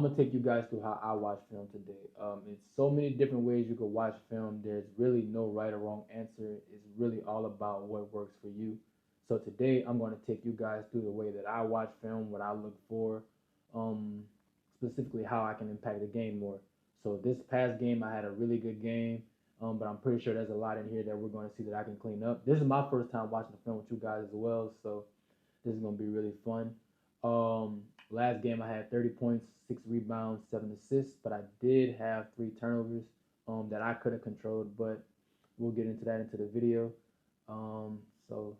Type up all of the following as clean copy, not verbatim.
I'm gonna take you guys through how I watch film today. It's so many different ways you could watch film. There's really no right or wrong answer. It's really all about what works for you. So today I'm going to take you guys through the way that I watch film, what I look for, um, specifically how I can impact the game more. So this past game I had a really good game, but I'm pretty sure there's a lot in here that we're going to see that I can clean up. This is my first time watching the film with you guys as well, so this is going to be really fun. Last game I had 30 points, 6 rebounds, 7 assists, but I did have 3 turnovers that I could have controlled, but we'll get into that into the video. So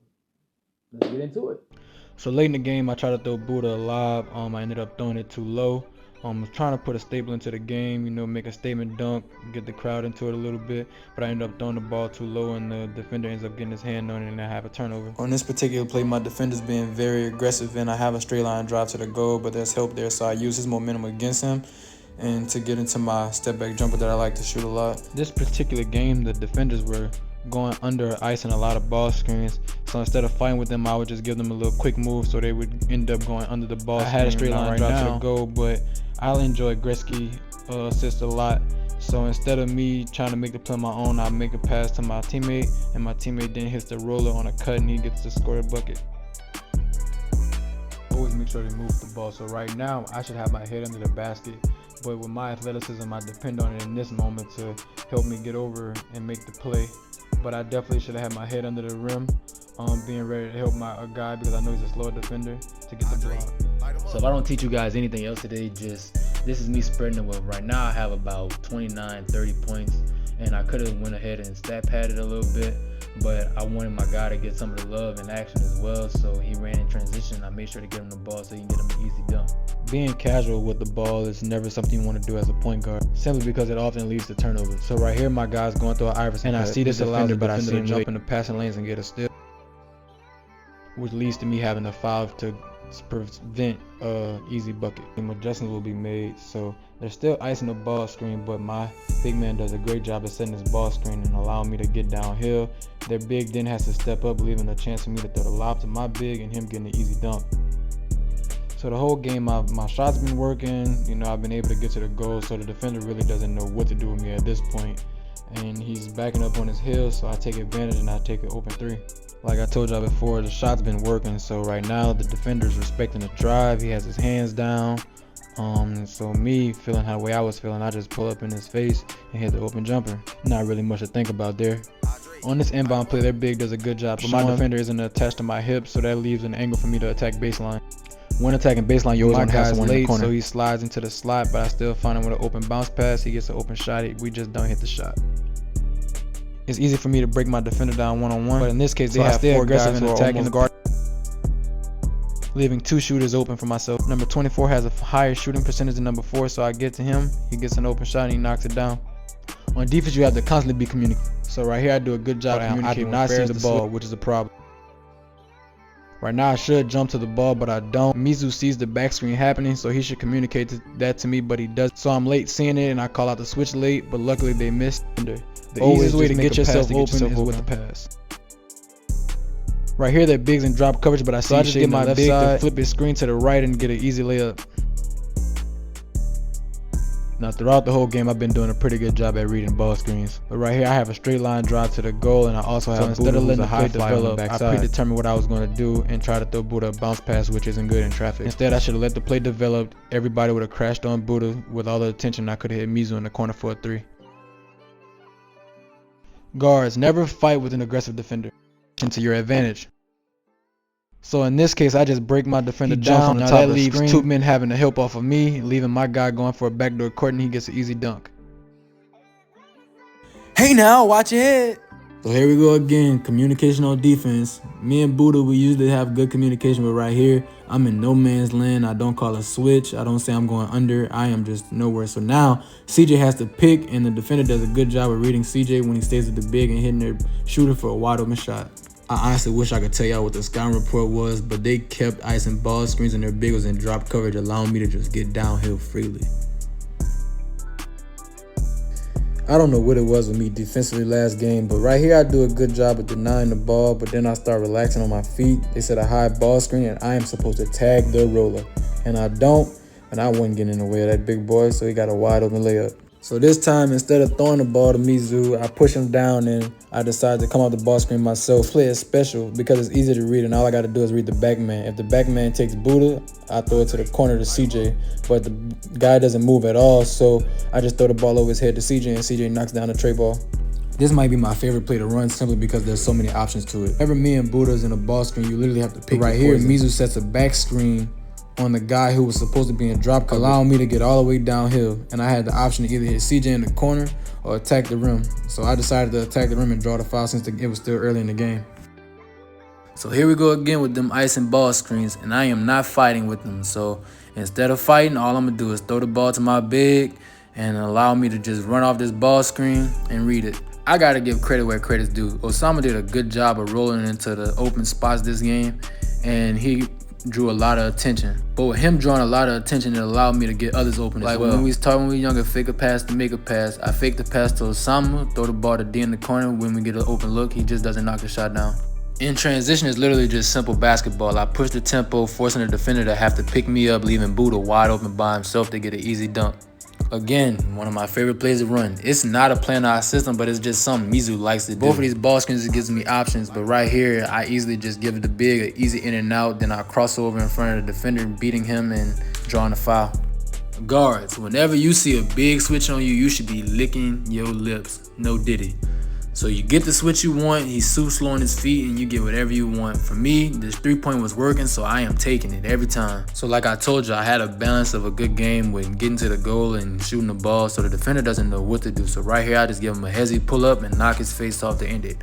let's get into it. So late in the game, I tried to throw Buddha a lob. I ended up throwing it too low. I was trying to put a staple into the game, make a statement dunk, get the crowd into it a little bit, but I ended up throwing the ball too low, and the defender ends up getting his hand on it, and I have a turnover. On this particular play, my defender's being very aggressive, and I have a straight line drive to the goal, but there's help there, so I use his momentum against him and to get into my step back jumper that I like to shoot a lot. This particular game, the defenders were going under ice and a lot of ball screens, so instead of fighting with them, I would just give them a little quick move so they would end up going under the ball. I had a straight line drive to the goal, but I enjoy Gretzky assist a lot, so instead of me trying to make the play on my own, I make a pass to my teammate, and my teammate then hits the roller on a cut and he gets to score the bucket. Always make sure to move the ball. So right now I should have my head under the basket, but with my athleticism I depend on it in this moment to help me get over and make the play. But I definitely should have had my head under the rim, being ready to help a guy because I know he's a slower defender to get the block. So if I don't teach you guys anything else today, just this is me spreading the wealth. Right now I have about 29, 30 points, and I could have went ahead and stat padded a little bit, but I wanted my guy to get some of the love and action as well, so he ran in transition. I made sure to get him the ball so he can get him an easy dunk. Being casual with the ball is never something you want to do as a point guard, simply because it often leads to turnovers. So right here, my guy's going through an Iverson, and I see this allows the defender to jump in the passing lanes and get a steal, which leads to me having a foul to prevent easy bucket. And adjustments will be made, so there's still ice in the ball screen, but my big man does a great job of setting his ball screen and allowing me to get downhill. Their big then has to step up, leaving a chance for me to throw the lob to my big and him getting an easy dunk. So the whole game, my shots been working. I've been able to get to the goal, so the defender really doesn't know what to do with me at this point, and he's backing up on his heels, so I take advantage and I take an open three. Like I told y'all before, the shot's been working, so right now the defender's respecting the drive. He has his hands down, and so me feeling how the way I was feeling, I just pull up in his face and hit the open jumper. Not really much to think about there. On this inbound play, their big does a good job, but my defender isn't attached to my hips, so that leaves an angle for me to attack baseline. When attacking baseline, you always want to have someone in the corner. So he slides into the slot, but I still find him with an open bounce pass. He gets an open shot. We just don't hit the shot. It's easy for me to break my defender down one-on-one, but in this case, they have 4 guys in attacking the guard, leaving 2 shooters open for myself. Number 24 has a higher shooting percentage than number 4, so I get to him. He gets an open shot and he knocks it down. On defense, you have to constantly be communicating. So right here, I do a good job communicating. I do not see the ball, which is a problem. Right now I should jump to the ball, but I don't. Mizu sees the back screen happening, so he should communicate that to me, but he does. So I'm late seeing it, and I call out the switch late, but luckily they missed. The easiest way to get yourself open is with the pass. Right here, they're bigs in drop coverage, but I just get my big to flip his screen to the right and get an easy layup. Now throughout the whole game, I've been doing a pretty good job at reading ball screens. But right here, I have a straight line drive to the goal, and I also have instead of letting the play develop, I predetermined what I was going to do and try to throw Buddha a bounce pass, which isn't good in traffic. Instead, I should have let the play develop. Everybody would have crashed on Buddha with all the attention. I could have hit Mizu in the corner for a 3. Guards, never fight with an aggressive defender to your advantage. So in this case, I just break my defender down. On the top of the screen. Leaves 2 men having to help off of me, leaving my guy going for a backdoor court, and he gets an easy dunk. Hey now, watch your head. So here we go again, communication on defense. Me and Buddha, we usually have good communication, but right here, I'm in no man's land. I don't call a switch. I don't say I'm going under. I am just nowhere. So now, CJ has to pick, and the defender does a good job of reading CJ when he stays at the big and hitting their shooter for a wide open shot. I honestly wish I could tell y'all what the scouting report was, but they kept icing ball screens and their big was in drop coverage, allowing me to just get downhill freely. I don't know what it was with me defensively last game, but right here I do a good job of denying the ball, but then I start relaxing on my feet. They set a high ball screen and I am supposed to tag the roller, and I don't. and I wasn't getting in the way of that big boy, so he got a wide open layup. So this time, instead of throwing the ball to Mizu, I push him down and I decided to come off the ball screen myself. Play it special because it's easy to read and all I got to do is read the back man. If the back man takes Buddha, I throw it to the corner to CJ, but the guy doesn't move at all, so I just throw the ball over his head to CJ and CJ knocks down the tray ball. This might be my favorite play to run simply because there's so many options to it. Whenever me and Buddha's in a ball screen, you literally have to pick right here. Mizu sets a back screen on the guy who was supposed to be in drop coverage, allowing me to get all the way downhill, and I had the option to either hit CJ in the corner or attack the rim. So I decided to attack the rim and draw the foul since it was still early in the game. So here we go again with them ice and ball screens, and I am not fighting with them. So instead of fighting, all I'm gonna do is throw the ball to my big and allow me to just run off this ball screen and read it. I gotta give credit where credit's due. Osama did a good job of rolling into the open spots this game, and he drew a lot of attention. But with him drawing a lot of attention, it allowed me to get others open as well. When we was talking when we were younger, fake a pass to make a pass. I fake the pass to Osama, throw the ball to D in the corner. When we get an open look, he just doesn't knock the shot down. In transition is literally just simple basketball. I push the tempo, forcing the defender to have to pick me up, leaving Buddha wide open by himself to get an easy dunk. Again, one of my favorite plays to run. It's not a play in our system, but it's just something Mizu likes to do. Both of these ball screens gives me options, but right here, I easily just give the big an easy in and out, then I cross over in front of the defender, beating him and drawing a foul. Guards, whenever you see a big switch on you, you should be licking your lips. No diddy. So you get the switch you want, he's so slow on his feet, and you get whatever you want. For me, this 3-point was working, so I am taking it every time. So like I told you, I had a balance of a good game with getting to the goal and shooting the ball, so the defender doesn't know what to do. So right here, I just give him a hezzy pull up and knock his face off to end it.